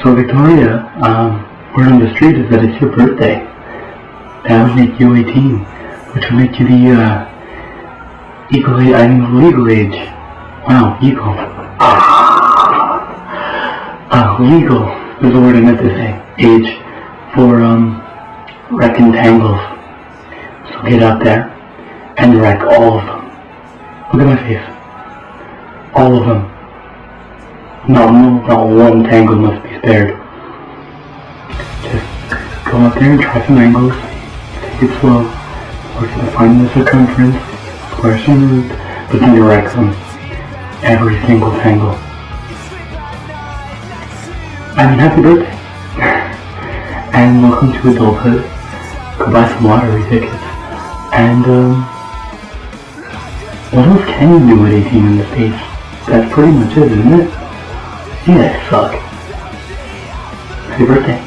So Victoria, word on the street is that it's your birthday. That would make you 18, which would make you the legal age. Wow, legal. Legal is the word I meant to say. Age for rectangles. So get out there and wreck all of them. Look at my face. All of them. Not one tangle must be spared. Just go out there and try some angles. Take it slow. Work to define the circumference, square some root, but then you wreck them. Every single tangle. I mean, happy birthday. And welcome to adulthood. Go buy some lottery tickets. And, what else can you do at 18 in the States? That's pretty much it, isn't it? You guys suck. Happy birthday.